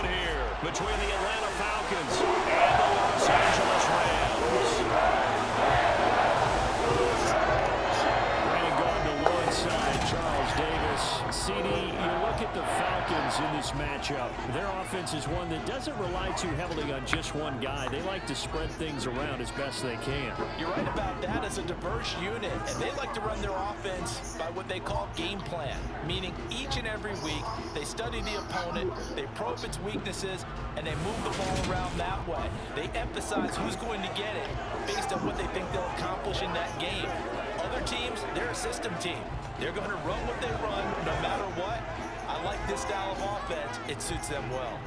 one here between the Atlanta Falcons and the Los Angeles Rams. Brandon Gardner alongside Charles Davis. CD, you look at the Falcons in this matchup. Their offense is one that doesn't rely too heavily on just one guy. They like to spread things around as best they can. You're right about that. As a diverse unit, and they like to run their offense by what they call game plan, meaning each and every week they study the opponent, they probe its weaknesses, and they move the ball around that way. They emphasize who's going to get it based on what they think they'll accomplish in that game. Other teams, they're a system team. They're going to run what they run no matter what. I like this style of offense. It suits them well.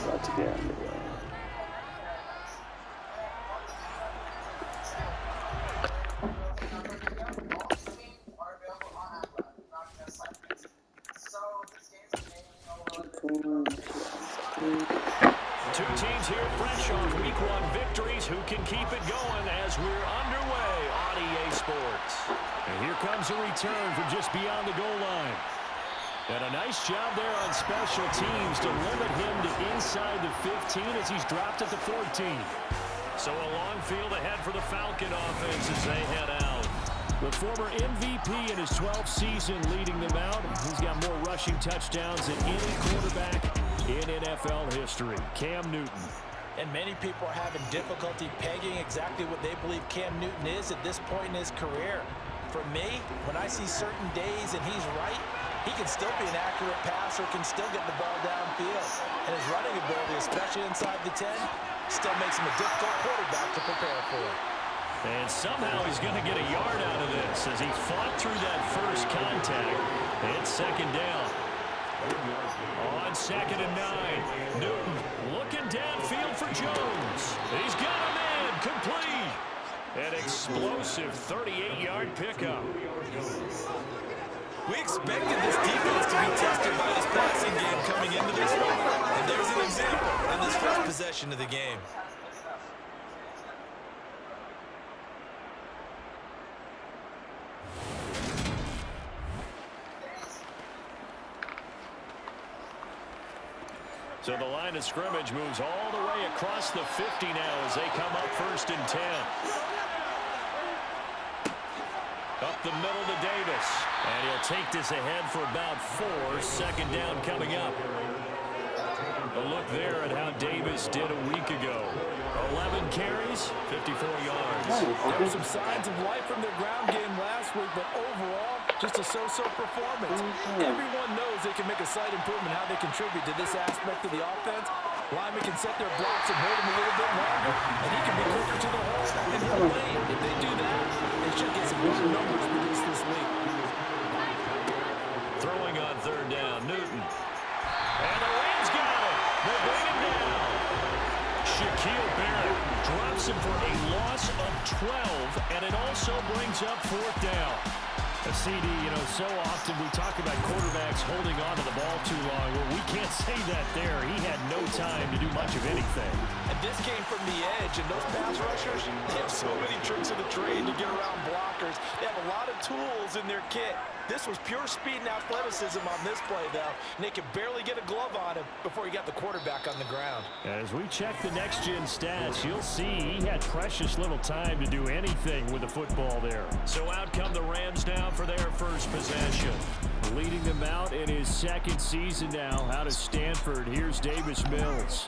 About to get underway. Two teams here fresh off Week 1 victories. Who can keep it going as we're underway on EA Sports? And here comes a return from just beyond the goal line. And a nice job there on special teams to limit him to inside the 15 as he's dropped at the 14. So a long field ahead for the Falcon offense as they head out. The former MVP in his 12th season leading them out. He's got more rushing touchdowns than any quarterback in NFL history. Cam Newton. And many people are having difficulty pegging exactly what they believe Cam Newton is at this point in his career. For me, when I see certain days and he's right, he can still be an accurate passer, can still get the ball downfield. And his running ability, especially inside the 10, still makes him a difficult quarterback to prepare for. And somehow he's going to get a yard out of this as he fought through that first contact. It's second down. On 2nd and 9, Newton looking downfield for Jones. He's got a man complete. An explosive 38-yard pickup. We expected this defense to be tested by this passing game coming into this one. And there's an example on this first possession of the game. So the line of scrimmage moves all the way across the 50 now as they come up 1st and 10. Up the middle to Davis. And he'll take this ahead for about 4. 2nd down coming up. A look there at how Davis did a week ago. 11 carries, 54 yards. There were some signs of life from their ground game last week, but overall, just a so-so performance. Everyone knows they can make a slight improvement how they contribute to this aspect of the offense. Linemen can set their blocks and hold him a little bit longer, and he can be quicker to the hole and hit the lane. If they do that, they should get some better numbers produced this week. Throwing on 3rd down, Newton. And the Rams got it. They bring him down. Shaquille Barrett drops him for a loss of 12, and it also brings up 4th down. A CD, so often we talk about quarterbacks holding on to the ball too long. Well, we can't say that there. He had no time to do much of anything. And this came from the edge, and those pass rushers, they have so many tricks of the trade to get around blockers. They have a lot of tools in their kit. This was pure speed and athleticism on this play, though, and they could barely get a glove on him before he got the quarterback on the ground. As we check the next-gen stats, you'll see he had precious little time to do anything with the football there. So out come the Rams now for their first possession. Leading them out in his 2nd season now out of Stanford. Here's Davis Mills.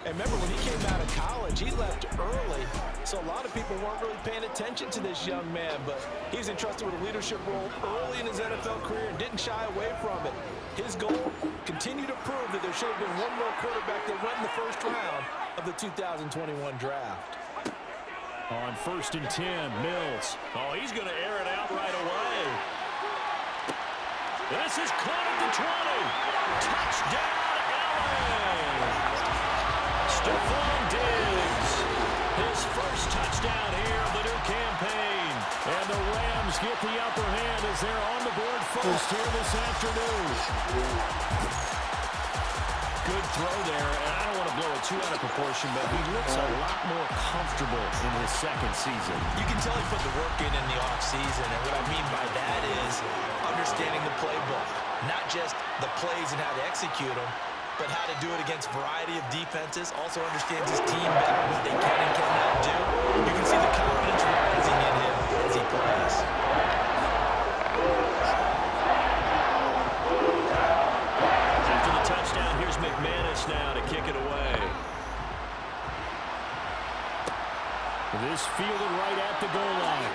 And remember, when he came out of college, he left early, so a lot of people weren't really paying attention to this young man, but he was entrusted with a leadership role early in his NFL career and didn't shy away from it. His goal, continue to prove that there should have been one more quarterback that went in the 1st round of the 2021 draft. On 1st and 10, Mills. Oh, he's going to air it out right away. This is caught at the 20. Touchdown, LA! Stephon Diggs, his first touchdown here of the new campaign. And the Rams get the upper hand as they're on the board first here this afternoon. Good throw there, and I don't want to blow it too out of proportion, but he looks a lot more comfortable in his 2nd season. You can tell he put the work in the offseason, and what I mean by that is understanding the playbook, Not just the plays and how to execute them, but how to do it against a variety of defenses. Also understands his team better, what they can and cannot do. You can see the confidence rising in him as he plays. After the touchdown, here's McManus now to kick it away. This fielded right at the goal line.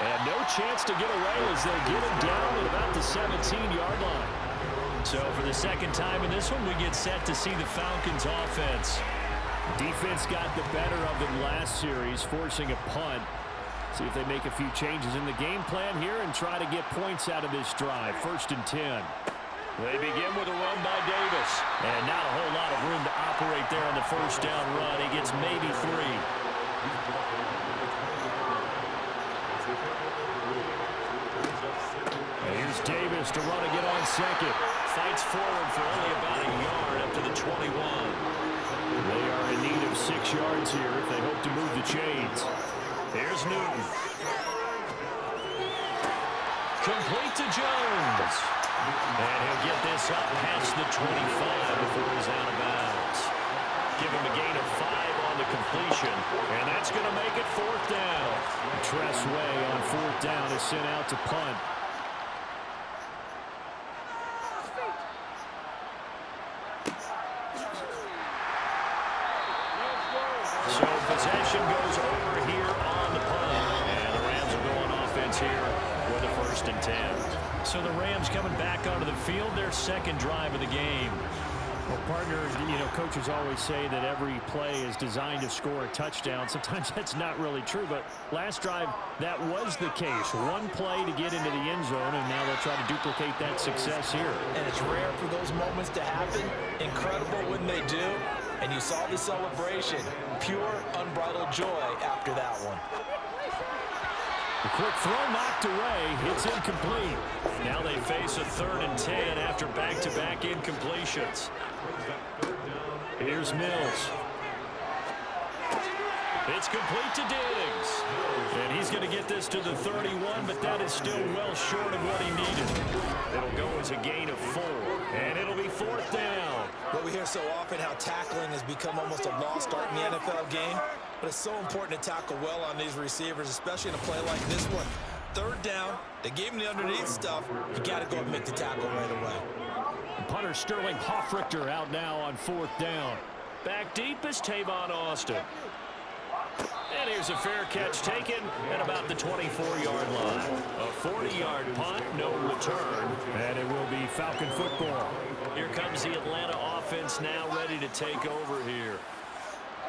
And no chance to get away as they get him down at about the 17-yard line. So for the second time in this one, we get set to see the Falcons offense. Defense got the better of them last series, forcing a punt. See if they make a few changes in the game plan here and try to get points out of this drive. 1st and 10. They begin with a run by Davis. And not a whole lot of room to operate there on the first down run. He gets maybe 3. And here's Davis to run again on second. Fights forward for only about a yard up to the 21. They are in need of 6 yards here if they hope to move the chains. Here's Newton. Complete to Jones. And he'll get this up past the 25 before he's out of bounds. Give him a gain of 5 on the completion. And that's going to make it 4th down. Tressway on 4th down is sent out to punt. So possession goes over here on the punt. And the Rams are going offense here with a 1st and 10. So the Rams coming back onto the field, their second drive of the game. Well, partner, coaches always say that every play is designed to score a touchdown. Sometimes that's not really true, but last drive, that was the case. One play to get into the end zone, and now they'll try to duplicate that success here. And it's rare for those moments to happen. Incredible when they do. And you saw the celebration. Pure, unbridled joy after that one. A quick throw knocked away. It's incomplete. Now they face a 3rd and 10 after back-to-back incompletions. Here's Mills. It's complete to Diggs. And he's going to get this to the 31, but that is still well short of what he needed. It'll go as a gain of 4, and it'll be 4th down. Well, we hear so often how tackling has become almost a lost art in the NFL game, but it's so important to tackle well on these receivers, especially in a play like this one. 3rd down, they gave him the underneath stuff. You got to go and make the tackle right away. Punter Sterling Hoffrichter out now on 4th down. Back deep is Tavon Austin. And here's a fair catch taken at about the 24-yard line. A 40-yard punt, no return, and it will be Falcon football. Here comes the Atlanta offense now ready to take over here.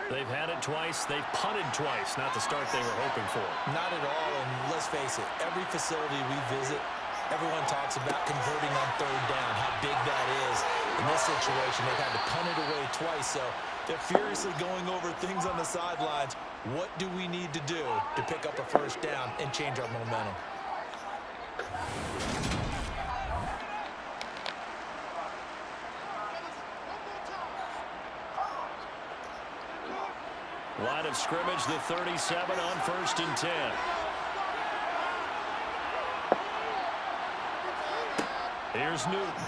They've had it twice. They've punted twice. Not the start they were hoping for. Not at all, and let's face it, every facility we visit, everyone talks about converting on 3rd down, how big that is. In this situation, they've had to punt it away twice, so they're furiously going over things on the sidelines. What do we need to do to pick up a 1st down and change our momentum? Line of scrimmage, the 37 on 1st and 10. Here's Newton.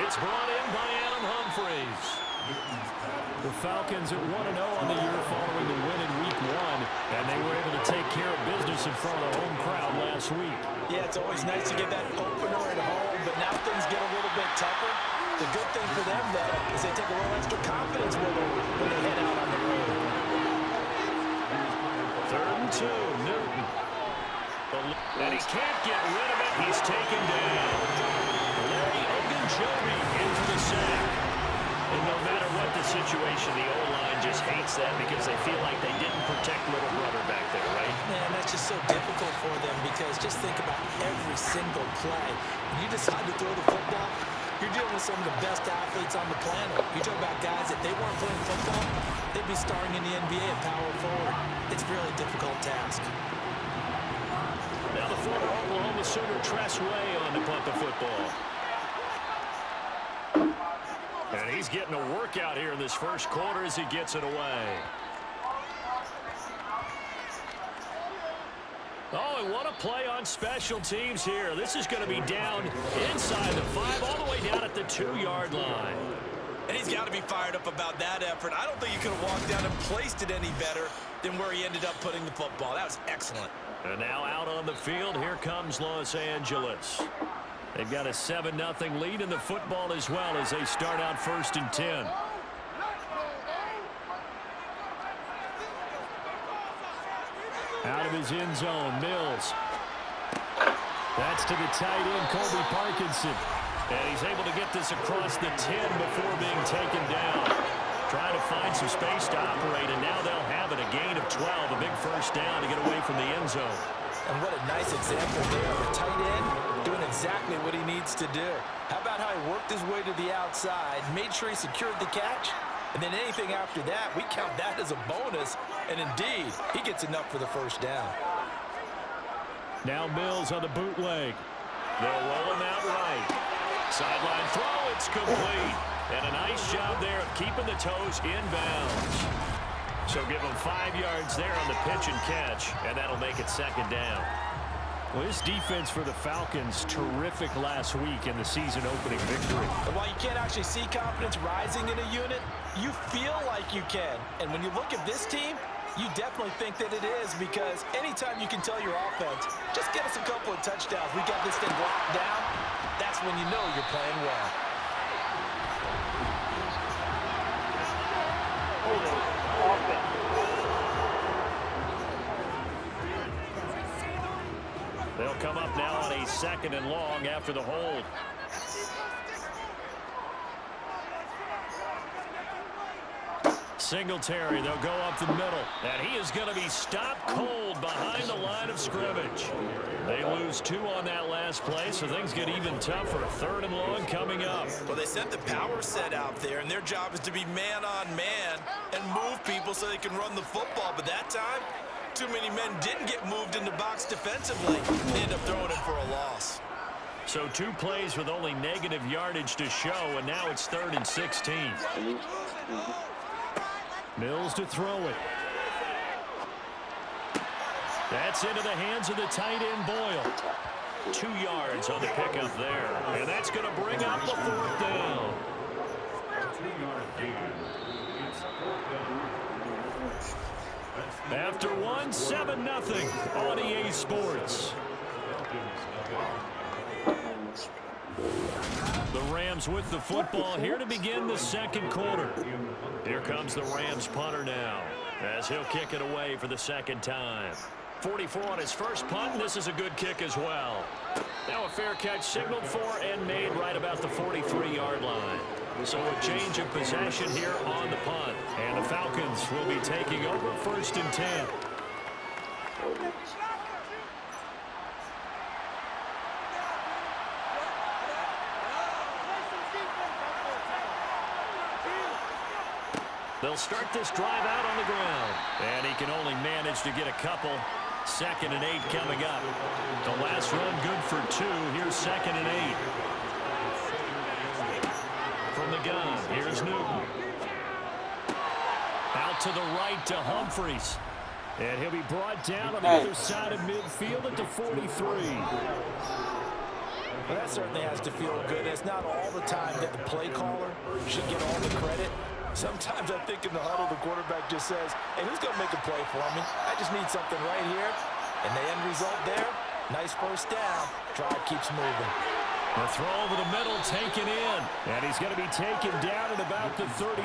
It's brought in by Adam Humphries. The Falcons at 1-0 on the year following the win in Week 1, and they were able to take care of business in front of the home crowd last week. Yeah, it's always nice to get that opener at home, but now things get a little bit tougher. The good thing for them, though, is they take a little extra confidence with them when they head out on the road. 3rd and 2, Newton. And he can't get rid of it. He's taken down. Larry Ogunjobi in for the sack. And no matter what the situation, the O-line just hates that because they feel like they didn't protect little brother back there, right? Man, that's just so difficult for them because just think about every single play. When you decide to throw the football, you're dealing with some of the best athletes on the planet. You talk about guys, if they weren't playing football, they'd be starring in the NBA at power forward. It's a really difficult task. Now the former Oklahoma Sooner Tressway on to punt the football. And he's getting a workout here in this first quarter as he gets it away. Oh, and what a play on special teams here. This is going to be down inside the 5, all the way down at the 2-yard line. And he's got to be fired up about that effort. I don't think he could have walked down and placed it any better than where he ended up putting the football. That was excellent. And now out on the field, here comes Los Angeles. They've got a 7-0 lead in the football as well as they start out 1st and 10. Out of his end zone, Mills. That's to the tight end, Colby Parkinson. And he's able to get this across the 10 before being taken down. Trying to find some space to operate, and now they'll have it. A gain of 12, a big first down to get away from the end zone. And what a nice example there of a tight end doing exactly what he needs to do. How about how he worked his way to the outside, made sure he secured the catch, and then anything after that, we count that as a bonus. And indeed, he gets enough for the first down. Now Mills on the bootleg. They'll roll him out right. Sideline throw, it's complete. And a nice job there of keeping the toes inbounds. So give him 5 yards there on the pitch and catch, and that'll make it 2nd down. Well, this defense for the Falcons, terrific last week in the season-opening victory. And while you can't actually see confidence rising in a unit, you feel like you can. And when you look at this team, you definitely think that it is, because anytime you can tell your offense, just get us a couple of touchdowns, we got this thing locked down, that's when you know you're playing well. They'll come up now on a 2nd and long after the hold. Singletary, they'll go up the middle. And he is going to be stopped cold behind the line of scrimmage. They lose 2 on that last play, so things get even tougher. 3rd and long coming up. Well, they sent the power set out there, and their job is to be man-on-man and move people so they can run the football. But that time, too many men didn't get moved in the box defensively. They end up throwing it for a loss. So 2 plays with only negative yardage to show, and now it's 3rd and 16. Mills to throw it. That's into the hands of the tight end, Boyle. 2 yards on the pickup there. And that's going to bring up the 4th down. After 1, 7-0 on EA Sports. The Rams with the football here to begin the 2nd quarter. Here comes the Rams punter now as he'll kick it away for the 2nd time. 44 on his first punt, and this is a good kick as well. Now a fair catch signaled for and made right about the 43-yard line. So a change of possession here on the punt. And the Falcons will be taking over 1st and 10. They'll start this drive out on the ground. And he can only manage to get a couple. 2nd and 8 coming up. The last run good for 2. Here's 2nd and 8. From the gun, here's Newton. Out to the right to Humphries. And he'll be brought down on the other side of midfield at the 43. Well, that certainly has to feel good. It's not all the time that the play caller should get all the credit. Sometimes I think in the huddle, the quarterback just says, hey, who's going to make a play for me? I just need something right here. And the end result there, nice first down. Drive keeps moving. The throw over the middle taken in. And he's going to be taken down at about the 33.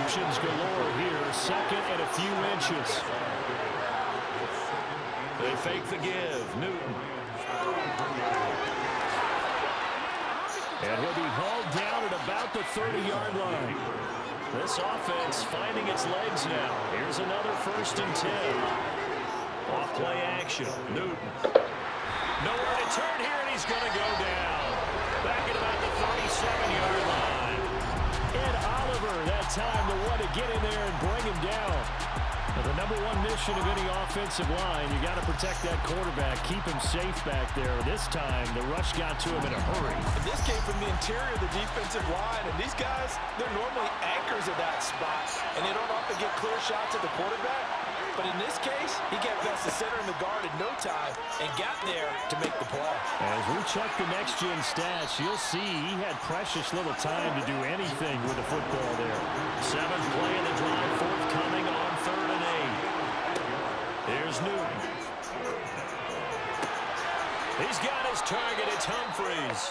Options galore here. 2nd and a few inches. They fake the give. Newton. And he'll be hauled down at about the 30-yard line. This offense finding its legs now. Here's another 1st and 10. Off play action. Newton. Nowhere to turn here, and he's going to go down. Back at about the 37-yard line. Ed Oliver, that time the one to get in there and bring him down. Now, the #1 mission of any offensive line, you got to protect that quarterback, keep him safe back there. This time, the rush got to him in a hurry. And this came from the interior of the defensive line, and these guys, they're normally anchors at that spot, and they don't often get clear shots at the quarterback. But in this case, he got past the center and the guard in no time and got there to make the play. As we check the next-gen stats, you'll see he had precious little time to do anything with the football there. 7th play of the drive, forthcoming on 3rd and 8. Here's Newton. He's got his target. It's Humphries.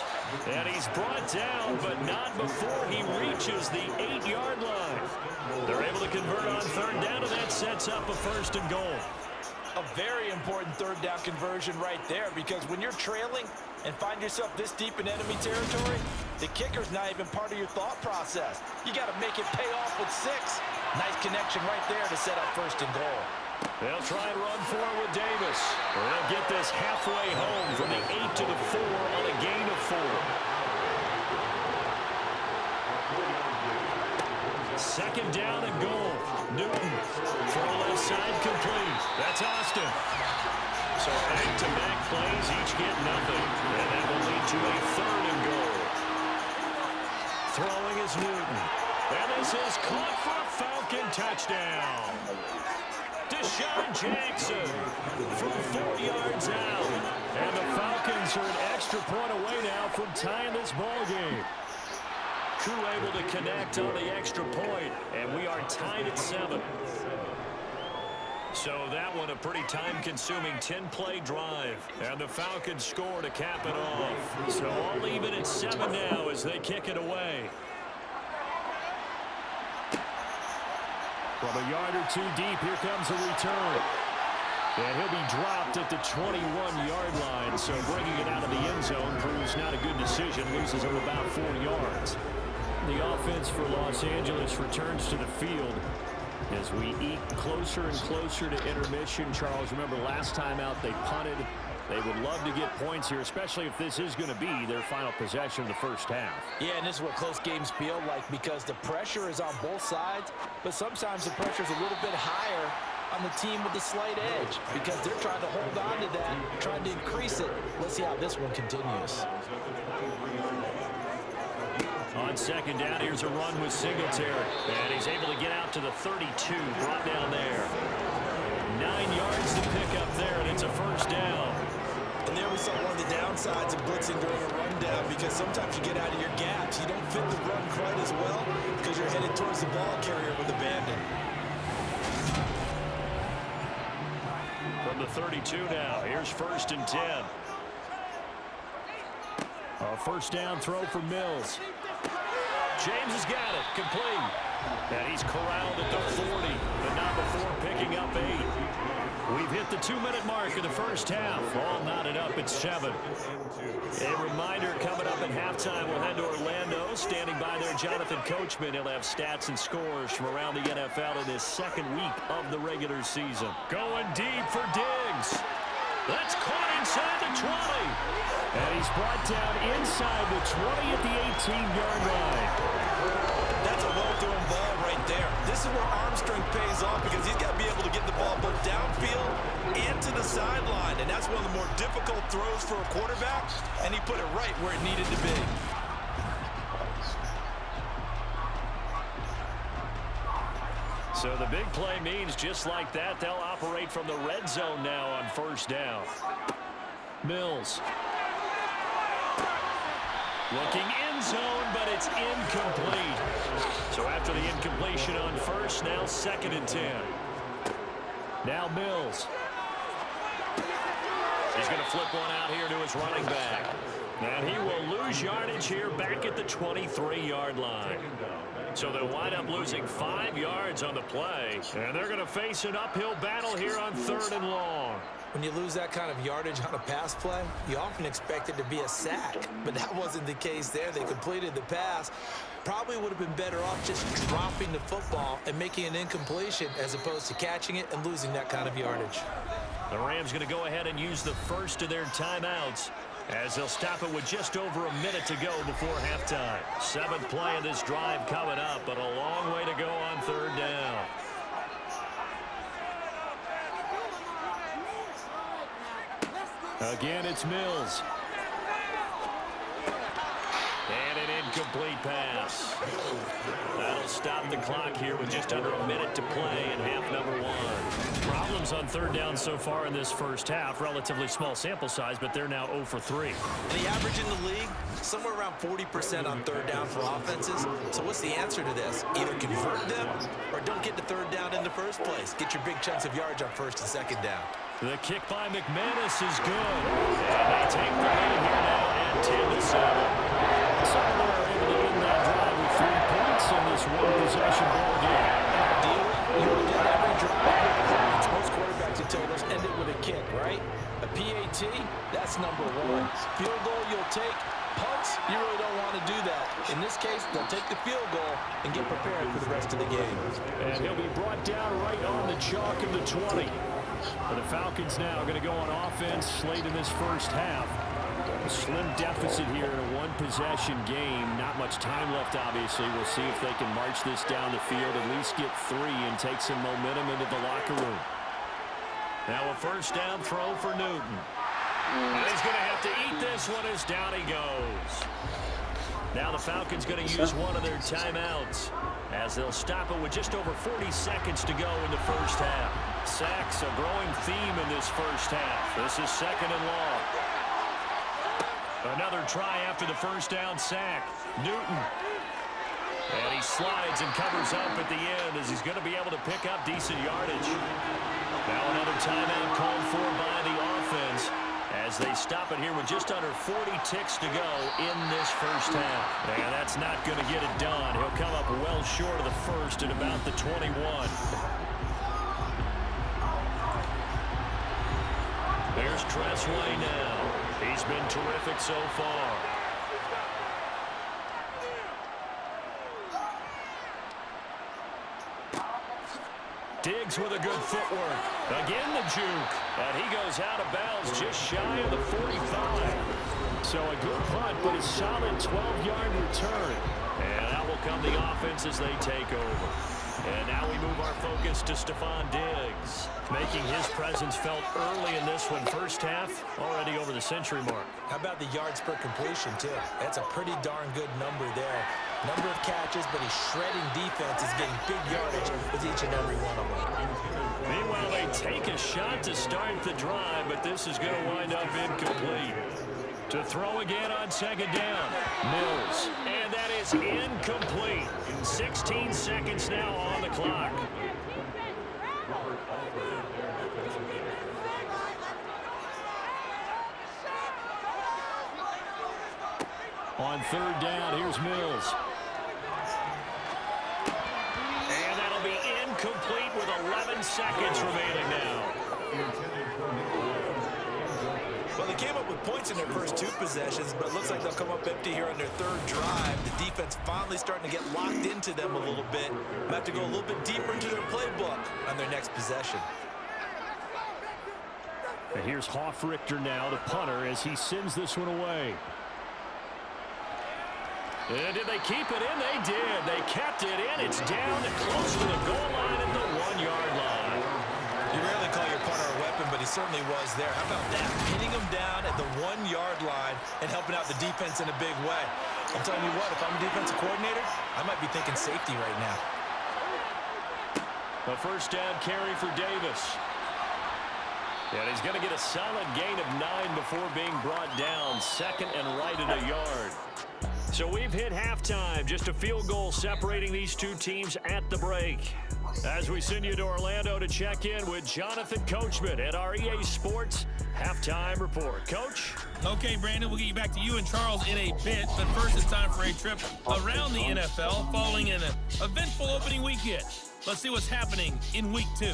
And he's brought down, but not before he reaches the 8-yard line. They're able to convert on 3rd down, and that sets up a 1st and goal. A very important 3rd down conversion right there, because when you're trailing and find yourself this deep in enemy territory, the kicker's not even part of your thought process. You got to make it pay off with 6. Nice connection right there to set up 1st and goal. They'll try and run forward with Davis. They'll get this halfway home from the 8 to the 4 on a gain of 4. 2nd down and goal. Newton. Throw left side complete. That's Austin. So back-to-back plays, each get nothing. And that will lead to a 3rd and goal. Throwing is Newton. And this is caught for a Falcon touchdown. Deshaun Jackson from 4 yards out. And the Falcons are an extra point away now from tying this ball game. Crew able to connect on the extra point, and we are tied at 7. So that one a pretty time-consuming 10-play drive. And the Falcons score to cap it off. So all even at 7 now as they kick it away. From a yard or 2 deep, here comes a return. And he'll be dropped at the 21-yard line. So bringing it out of the end zone proves not a good decision. Loses him about 4 yards. The offense for Los Angeles returns to the field as we eke closer and closer to intermission. Charles, remember last time out they punted. They would love to get points here, especially if this is going to be their final possession of the first half. Yeah, and this is what close games feel like, because the pressure is on both sides, but sometimes the pressure is a little bit higher on the team with the slight edge because they're trying to hold on to that, trying to increase it. Let's see how this one continues. On 2nd down, here's a run with Singletary. And he's able to get out to the 32, brought down there. 9 yards to pick up there, and it's a 1st down. And there we saw one of the downsides of blitzing during a rundown, because sometimes you get out of your gaps. You don't fit the run quite as well because you're headed towards the ball carrier with abandon. From the 32 now, here's 1st and 10. A 1st down throw for Mills. James has got it, complete. And he's corralled at the 40, but not before picking up 8. We've hit the 2-minute mark of the first half. All knotted up at 7. A reminder, coming up at halftime, we'll head to Orlando. Standing by there, Jonathan Coachman. He'll have stats and scores from around the NFL in this 2nd week of the regular season. Going deep for Diggs. That's caught inside the 20. And he's brought down inside the 20 at the 18-yard line. That's a well-thrown ball right there. This is where arm strength pays off, because he's got to be able to get the ball both downfield and to the sideline. And that's one of the more difficult throws for a quarterback, and he put it right where it needed to be. So the big play means just like that, they'll operate from the red zone now on 1st down. Mills. Looking end zone, but it's incomplete. So after the incompletion on 1st, now 2nd and 10. Now Mills. He's going to flip one out here to his running back. And he will lose yardage here back at the 23-yard line. So they'll wind up losing 5 yards on the play. And they're going to face an uphill battle here on 3rd and long. When you lose that kind of yardage on a pass play, you often expect it to be a sack. But that wasn't the case there. They completed the pass. Probably would have been better off just dropping the football and making an incompletion as opposed to catching it and losing that kind of yardage. The Rams going to go ahead and use the first of their timeouts, as they'll stop it with just over a minute to go before halftime. 7th play of this drive coming up, but a long way to go on 3rd down. Again, it's Mills. And an incomplete pass. That'll stop the clock here with just under a minute to play in half number 1. Problems on third down so far in this first half. Relatively small sample size, but they're now 0 for 3. The average in the league, somewhere around 40% on third down for offenses. So what's the answer to this? Either convert them or don't get to third down in the first place. Get your big chunks of yards on first and second down. The kick by McManus is good. And they take the lead here now at 10-7. So they're able to end that drive with 3 points in this one-possession ball game. Ideally, you would get every drive with points. Most quarterbacks and totals end it with a kick, right? A PAT, that's number 1. Field goal you'll take. Punts, you really don't want to do that. In this case, they'll take the field goal and get prepared for the rest of the game. And he'll be brought down right on the chalk of the 20. And the Falcons now going to go on offense late in this first half. A slim deficit here in a one-possession game. Not much time left, obviously. We'll see if they can march this down the field, at least get 3 and take some momentum into the locker room. Now a first down throw for Newton. And he's going to have to eat this one as down he goes. Now the Falcons going to use one of their timeouts as they'll stop it with just over 40 seconds to go in the first half. Sacks, a growing theme in this first half. This is second and long. Another try after the first down sack. Newton. And he slides and covers up at the end as he's going to be able to pick up decent yardage. Now another timeout called for by the offense as they stop it here with just under 40 ticks to go in this first half. And that's not going to get it done. He'll come up well short of the first at about the 21. There's Tressway now. He's been terrific so far. Diggs with a good footwork. Again the juke. And he goes out of bounds just shy of the 45. So a good punt, but a solid 12-yard return. And that will come the offense as they take over. And now we move our focus to Stephon Diggs, making his presence felt early in this one. First half, already over the century mark. How about the yards per completion, too? That's a pretty darn good number there. Number of catches, but he's shredding defense, is getting big yardage with each and every one of them. Meanwhile, they take a shot to start the drive, but this is going to wind up incomplete. To throw again on second down, Mills. And that is incomplete. 16 seconds now on the clock. On third down, here's Mills. And that'll be incomplete with 11 seconds remaining now. Well, they came up with points in their first 2 possessions, but it looks like they'll come up empty here on their third drive. The defense finally starting to get locked into them a little bit. They'll have to go a little bit deeper into their playbook on their next possession. And here's Hofrichter now, the punter, as he sends this one away. And did they keep it in? They did. They kept it in. It's down and close to the goal line at the 1-yard line. You rarely call your punter a weapon, but he certainly was there. How about that? Pinning him down at the 1-yard line and helping out the defense in a big way. I'm telling you what, if I'm a defensive coordinator, I might be thinking safety right now. A first down carry for Davis. And he's going to get a solid gain of 9 before being brought down. Second and right at a yard. So we've hit halftime. Just a field goal separating these two teams at the break. As we send you to Orlando to check in with Jonathan Coachman at our EA Sports Halftime Report. Coach? Okay, Brandon, we'll get you back to you and Charles in a bit. But first, it's time for a trip around the NFL following an eventful opening weekend. Let's see what's happening in Week 2.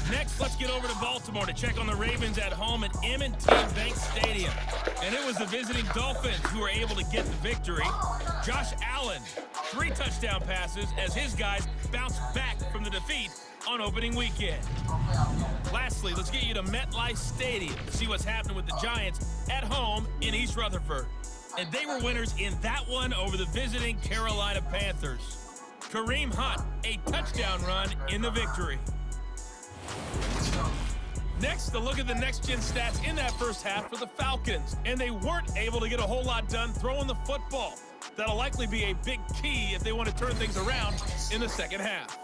Next, let's get over to Baltimore to check on the Ravens at home at M&T Bank Stadium. And it was the visiting Dolphins who were able to get the victory. Josh Allen, 3 touchdown passes as his guys bounced back from the defeat on opening weekend. Lastly, let's get you to MetLife Stadium to see what's happening with the Giants at home in East Rutherford. And they were winners in that one over the visiting Carolina Panthers. Kareem Hunt, a touchdown run in the victory. Next, a look at the next-gen stats in that first half for the Falcons. And they weren't able to get a whole lot done throwing the football. That'll likely be a big key if they want to turn things around in the second half.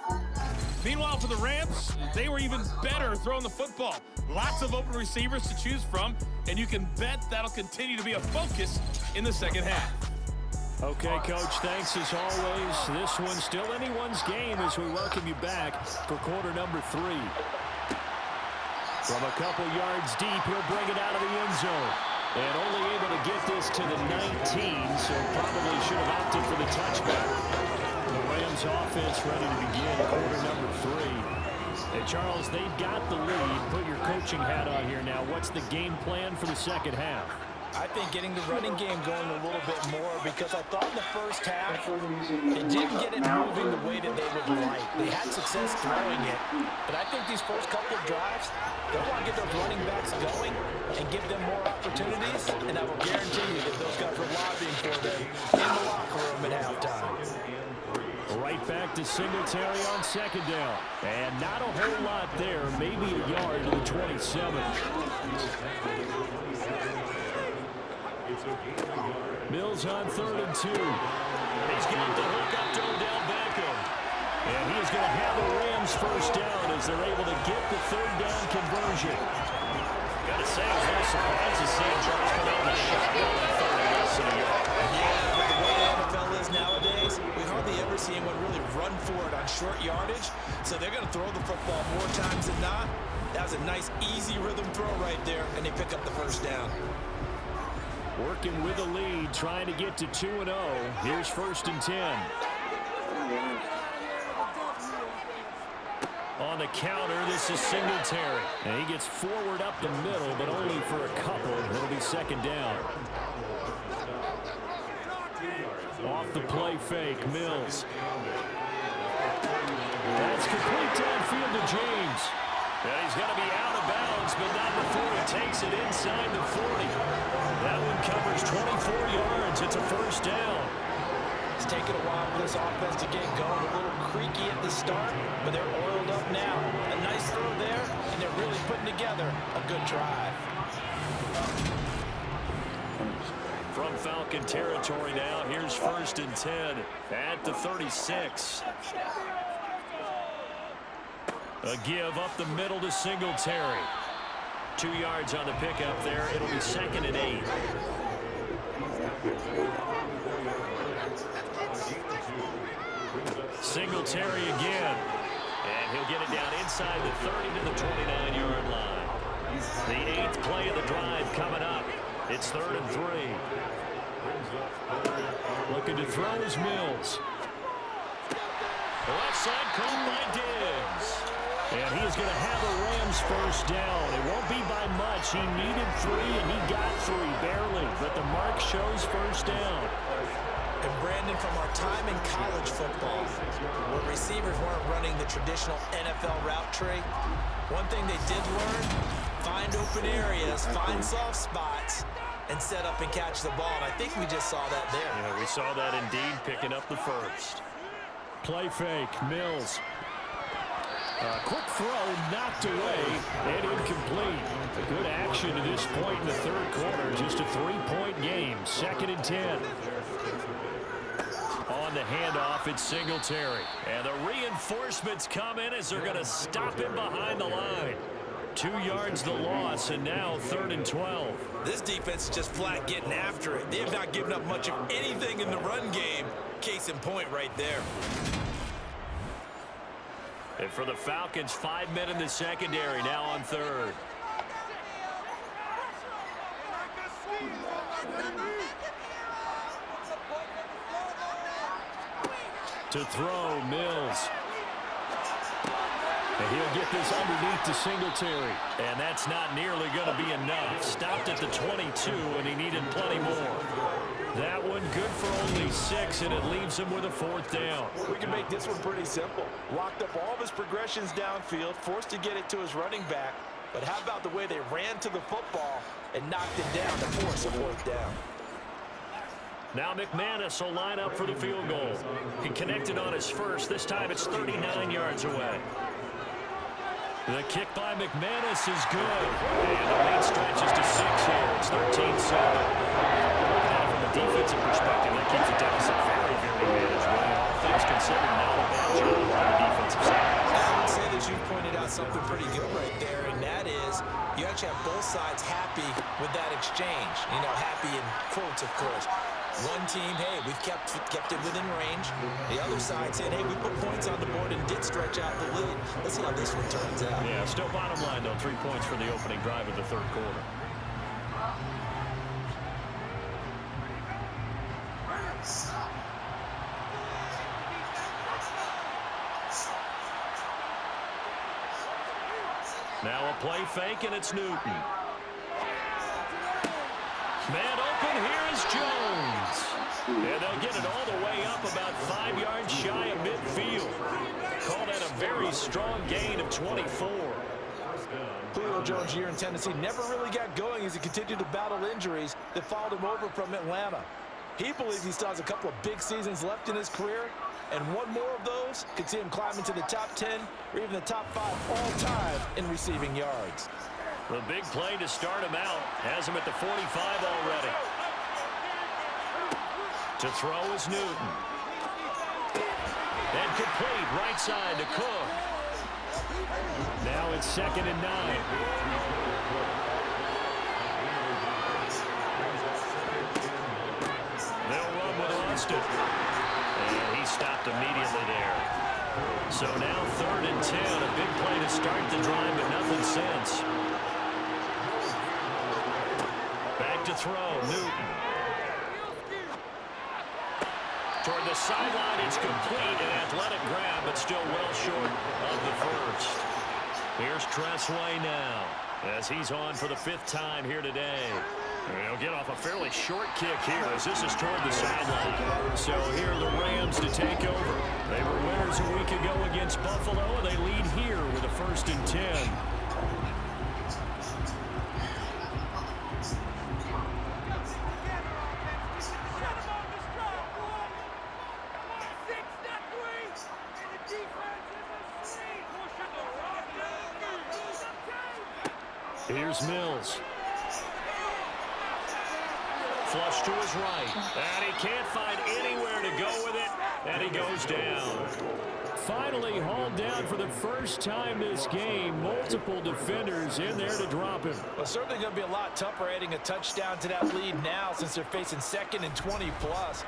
Meanwhile, for the Rams, they were even better throwing the football. Lots of open receivers to choose from, and you can bet that'll continue to be a focus in the second half. Okay, Coach, thanks as always. This one's still anyone's game as we welcome you back for quarter number 3. From a couple yards deep, he'll bring it out of the end zone. And only able to get this to the 19, so probably should have opted for the touchback. The Rams offense ready to begin quarter number 3. Hey, Charles, they've got the lead. Put your coaching hat on here now. What's the game plan for the second half? I think getting the running game going a little bit more, because I thought in the first half they didn't get it moving the way that they would like. They had success throwing it, but I think these first couple of drives, they'll want to get those running backs going and give them more opportunities, and I will guarantee you that those guys were lobbying for them in the locker room at halftime. Right back to Singletary on second down. And not a whole lot there, maybe a yard to the 27. Mills on 3rd and 2. He's got the hook up to Odell Beckham. And he's going to have the Rams first down as they're able to get the 3rd down conversion. Got to say, I was a little surprised to see Charles come out with a shotgun on 3rd and less than a yard. Yeah, but the way the NFL is nowadays, we hardly ever see anyone really run for it on short yardage. So they're going to throw the football more times than not. That was a nice, easy rhythm throw right there, and they pick up the first down. Working with a lead, trying to get to 2-0. Here's 1st and 10. On the counter, this is Singletary. And he gets forward up the middle, but only for a couple. It'll be 2nd down. Off the play fake, Mills. That's complete downfield to James. And he's going to be out of bounds, but not before he takes it inside the 40. That one covers 24 yards. It's a first down. It's taken a while for this offense to get going. A little creaky at the start, but they're oiled up now. A nice throw there, and they're really putting together a good drive. From Falcon territory now, here's 1st and 10 at the 36. A give up the middle to Singletary. 2 yards on the pickup there. It'll be 2nd and 8. Singletary again. And he'll get it down inside the 30 to the 29-yard line. The 8th play of the drive coming up. It's 3rd and 3. Looking to throw is Mills. Left side caught by Diggs. And he is going to have the Rams first down. It won't be by much. He needed 3, and he got 3, barely. But the mark shows first down. And Brandon, from our time in college football, where receivers weren't running the traditional NFL route tree, one thing they did learn, find open areas, find soft spots, and set up and catch the ball. And I think we just saw that there. Yeah, we saw that indeed, picking up the first. Play fake, Mills. Quick throw, knocked away, and incomplete. Good action to this point in the 3rd quarter. Just a 3-point game. 2nd and 10. On the handoff, it's Singletary. And the reinforcements come in as they're going to stop him behind the line. 2 yards the loss, and now 3rd and 12. This defense is just flat getting after it. They have not given up much of anything in the run game. Case in point right there. And for the Falcons, 5 men in the secondary, now on 3rd. To throw, Mills. And he'll get this underneath to Singletary. And that's not nearly going to be enough. Stopped at the 22, and he needed plenty more. That one good for only 6, and it leaves him with a 4th down. We can make this one pretty simple. Locked up all of his progressions downfield, forced to get it to his running back. But how about the way they ran to the football and knocked it down to force a 4th down? Now McManus will line up for the field goal. He connected on his first. This time it's 39 yards away. The kick by McManus is good. And the lead stretches to 6 here. It's 13-7. From a defensive perspective, that keeps the deficit very, very manageable. All things considered, not a bad job on the defensive side. I would say that you pointed out something pretty good right there, and that is you actually have both sides happy with that exchange. You know, happy in quotes, of course. One team, hey, we've kept it within range. The other side saying, hey, we put points on the board and did stretch out the lead. Let's see how this one turns out. Yeah, still bottom line, though. 3 points for the opening drive of the third quarter. Now a play fake, and it's Newton. Man open, here is Jones. And they'll get it all the way up about 5 yards shy of midfield. Call that a very strong gain of 24. Julio Jones' year in Tennessee never really got going as he continued to battle injuries that followed him over from Atlanta. He believes he still has a couple of big seasons left in his career, and one more of those could see him climb into the top 10 or even the top 5 all time in receiving yards. The big play to start him out has him at the 45 already. To throw is Newton. And complete right side to Cook. Now it's 2nd and 9. They'll run with Austin. And he stopped immediately there. So now 3rd and 10. A big play to start the drive, but nothing since. Back to throw, Newton. Toward the sideline, it's complete. An athletic grab, but still well short of the first. Here's Tressway now, as he's on for the 5th time here today. He'll get off a fairly short kick here as this is toward the sideline. So here are the Rams to take over. They were winners a week ago against Buffalo. They lead here with a 1st and 10. Here's Mills. Flush to his right. And he can't find anywhere to go with it. And he goes down. Finally hauled down for the first time this game. Multiple defenders in there to drop him. Well, certainly going to be a lot tougher adding a touchdown to that lead now since they're facing 2nd and 20 plus.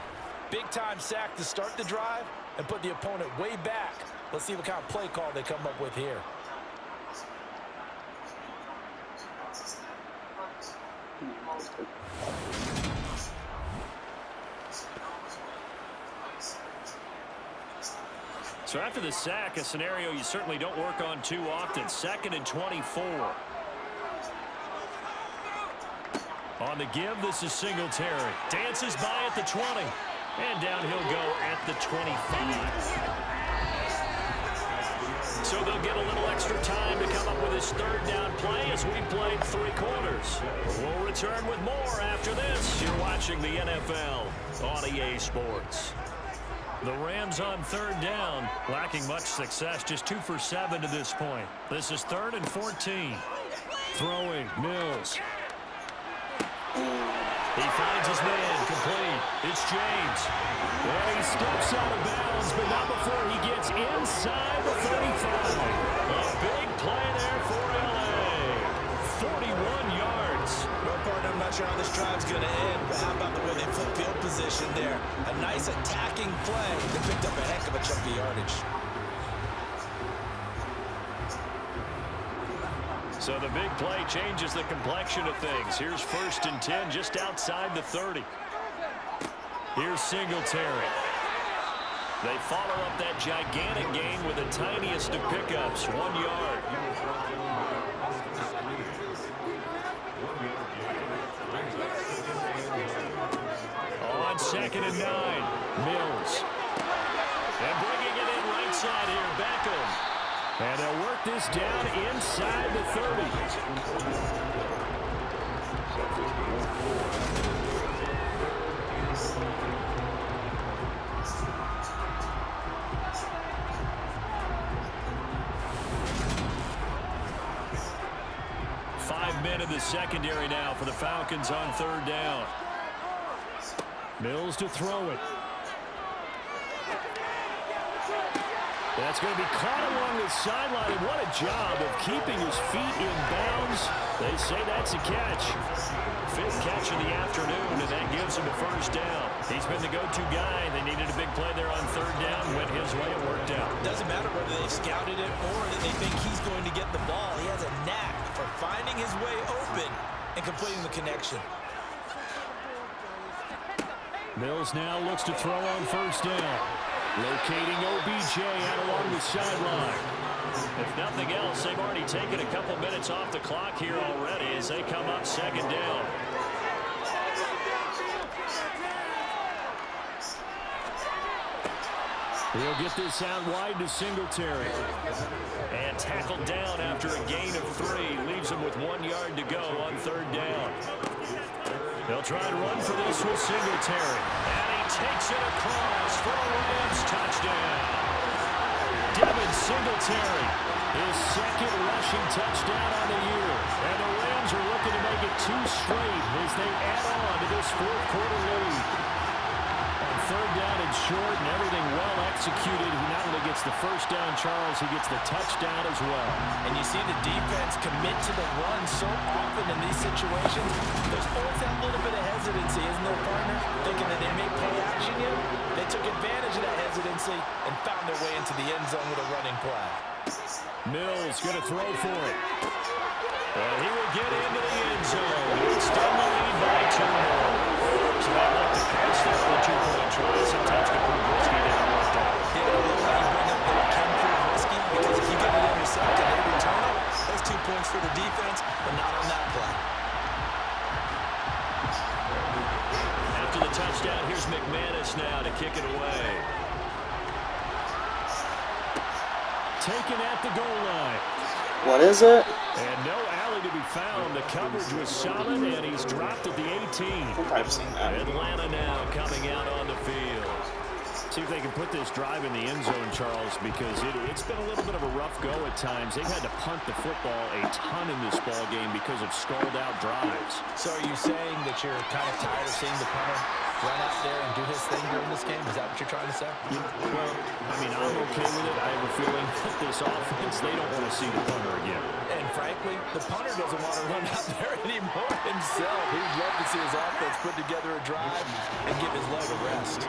Big time sack to start the drive and put the opponent way back. Let's see what kind of play call they come up with here. So after the sack, a scenario you certainly don't work on too often. 2nd and 24. On the give, this is Singletary. Dances by at the 20. And down he'll go at the 25. So they'll get a little extra time to come up with his 3rd down play as we played 3 quarters. We'll return with more after this. You're watching the NFL on EA Sports. The Rams on 3rd down, lacking much success, just 2 for 7 to this point. This is 3rd and 14. Throwing, Mills. He finds his man, complete. It's James. And he steps out of bounds, but not before he gets inside the 35. A big play there for LA. 41 yards. Well, partner, I'm not sure how this drive's going to end, but how about the way they flip field position there? A nice attacking play that picked up a heck of a chunk of yardage. So the big play changes the complexion of things. Here's 1st and 10 just outside the 30. Here's Singletary. They follow up that gigantic gain with the tiniest of pickups, 1 yard. On 2nd and 9, Mills. And bringing it in right side here, Beckham. And they'll work this down inside the 30. men in the secondary now for the Falcons on third down. Mills to throw it. That's going to be caught along the sideline, and what a job of keeping his feet in bounds. They say that's a catch. Fifth catch of the afternoon, and that gives him a first down. He's been the go-to guy. They needed a big play there on third down. Went his way. It worked out. Doesn't matter whether they scouted it or that they think he's going to get the ball. He has a knack for finding his way open and completing the connection. Mills now looks to throw on first down. Locating OBJ out along the sideline. If nothing else, they've already taken a couple minutes off the clock here already as they come up second down. He'll get this out wide to Singletary. And tackled down after a gain of 3. Leaves him with 1 yard to go on third down. They'll try to run for this with Singletary. And he takes it across for a Rams touchdown. Devin Singletary, his second rushing touchdown on the year. And the Rams are looking to make it 2 straight as they add on to this fourth quarter lead. On third down and short and everything well executed, he not only gets the first down, Charles, he gets the touchdown as well. And you see the defense commit to the run so often in these situations. There's always that little bit of hesitancy, isn't there, partner? Thinking that they may play action you. They took advantage of that hesitancy and found their way into the end zone with a running play. Mills going to throw for it. And he will get into the end zone. Extend the lead by 2 more. So I like to pass that for 2-point try. Sometimes can prove risky. They don't want that. Yeah, I love how you bring up that it can prove risky because if you get it intercepted and they return it, that's 2 points for the defense, but not on that play. After the touchdown, here's McManus now to kick it away. Taken at the goal line. What is it? And no alley to be found. The coverage was solid, and he's dropped at the 18. I think I've seen that. Atlanta now coming out on the field. See if they can put this drive in the end zone, Charles, because it's been a little bit of a rough go at times. They've had to punt the football a ton in this ball game because of stalled-out drives. So are you saying that you're kind of tired of seeing the punter run out there and do his thing during this game? Is that what you're trying to say? Well, I mean, I'm okay with it. I have a feeling that this offense, they don't want to see the punter again. And frankly, the punter doesn't want to run out there anymore himself. He'd love to see his offense put together a drive and give his leg a rest.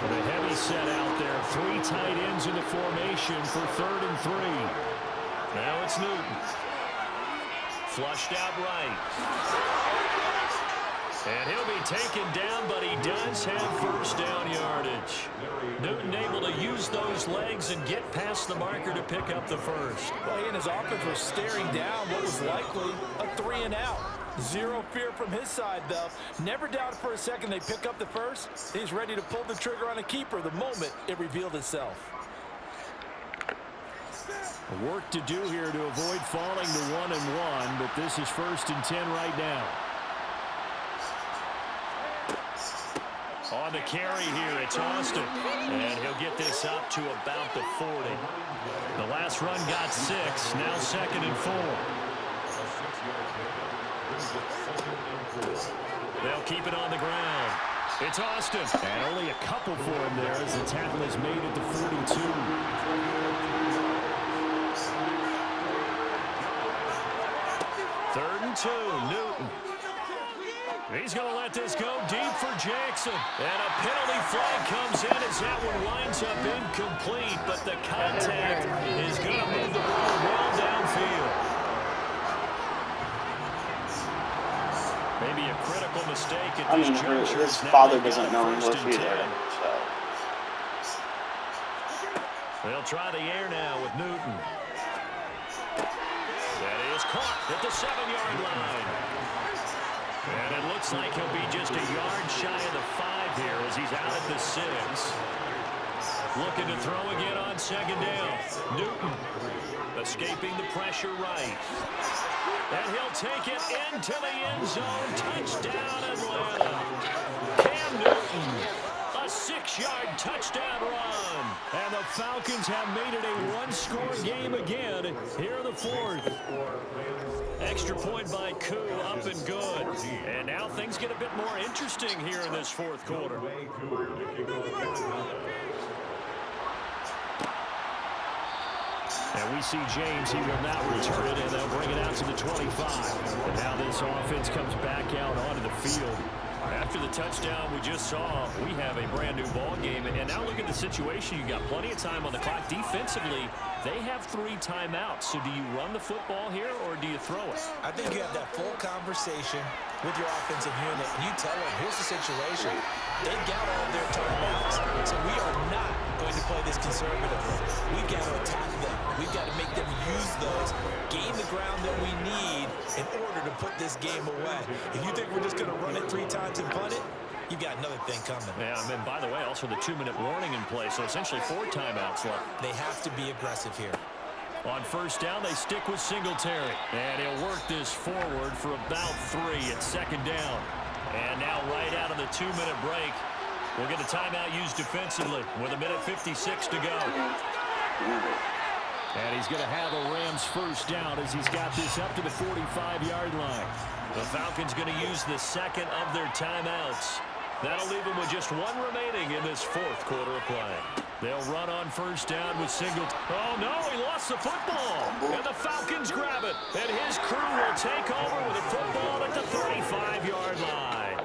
The heavy set out there. 3 tight ends in the formation for 3rd and 3. Now it's Newton. Flushed out right. And he'll be taken down, but he does have first down yardage. Newton able to use those legs and get past the marker to pick up the first. Well, he and his offense were staring down what was likely a 3 and out. Zero fear from his side, though. Never doubted for a second they pick up the first. He's ready to pull the trigger on a keeper the moment it revealed itself. Work to do here to avoid falling to 1-1, but this is 1st and 10 right now. On the carry here, it's Austin. And he'll get this up to about the 40. The last run got 6, now 2nd and 4. They'll keep it on the ground. It's Austin. And only a couple for him there as the tackle is made at the 42. 3rd and 2, Newton. He's going to let this go deep for Jackson. And a penalty flag comes in as that one winds up incomplete. But the contact is going to move the ball well downfield. Maybe a critical mistake at this juncture. His father doesn't know English either. So. They'll try the air now with Newton. That is caught at the 7-yard line. And it looks like he'll be just a yard shy of the 5 here as he's out at the 6. Looking to throw again on 2nd down. Newton escaping the pressure right. And he'll take it into the end zone. Touchdown, Atlanta. Cam Newton, a 6 6-yard touchdown run. And the Falcons have made it a one-score game again here in the fourth. Extra point by Koo, up and good. And now things get a bit more interesting here in this fourth quarter. And we see James, he will now return it, and they'll bring it out to the 25. And now this offense comes back out onto the field. After the touchdown we just saw, we have a brand new ball game. And now look at the situation. You've got plenty of time on the clock. Defensively, they have 3 timeouts. So do you run the football here, or do you throw it? I think you have that full conversation with your offensive unit, and you tell them, here's the situation. They've got all their timeouts, so we are not going to play this conservatively. We've got to attack them. We've got to make them use those, gain the ground that we need in order to put this game away. If you think we're just going to run it 3 times and punt it, you've got another thing coming. Yeah, and by the way, also the 2-minute warning in place, so essentially 4 timeouts left. They have to be aggressive here. On first down, they stick with Singletary. And he'll work this forward for about 3 at second down. And now right out of the 2-minute break, we'll get a timeout used defensively with 1:56 to go. And he's going to have a Rams first down as he's got this up to the 45-yard line. The Falcons going to use the second of their timeouts. That'll leave them with just 1 remaining in this fourth quarter of play. They'll run on first down with Singletary. Oh, no, he lost the football. And the Falcons grab it. And his crew will take over with a football at the 35-yard line.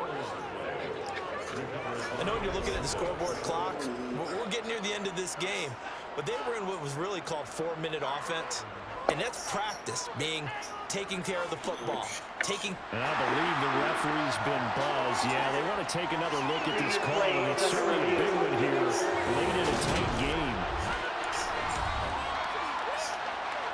I know when you're looking at the scoreboard clock, we're getting near the end of this game, but they were in what was really called 4-minute offense, and that's practice, meaning taking care of the football. And I believe the referee's been buzzed. Yeah, they want to take another look at this call, and it's certainly a big one here late in a tight game.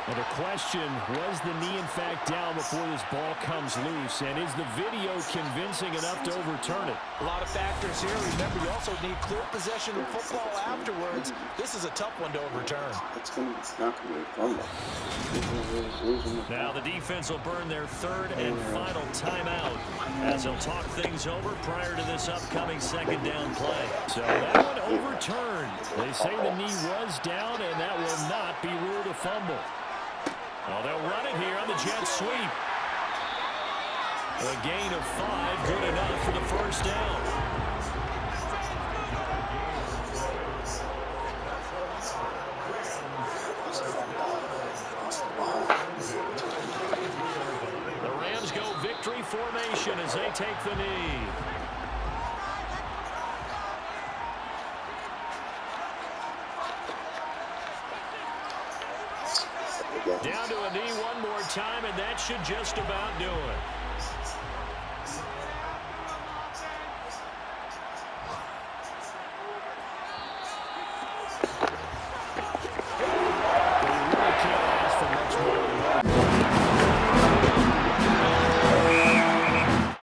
Well, the question, was the knee in fact down before this ball comes loose? And is the video convincing enough to overturn it? A lot of factors here. Remember, you also need clear possession of football afterwards. This is a tough one to overturn. It's not going to be a fumble. Now the defense will burn their 3rd and final timeout as they'll talk things over prior to this upcoming second down play. So that one overturned. They say the knee was down, and that will not be ruled a fumble. Well, they'll run it here on the jet sweep. A gain of 5, good enough for the first down. The Rams go victory formation as they take the knee. Down to a knee one more time, and that should just about do it.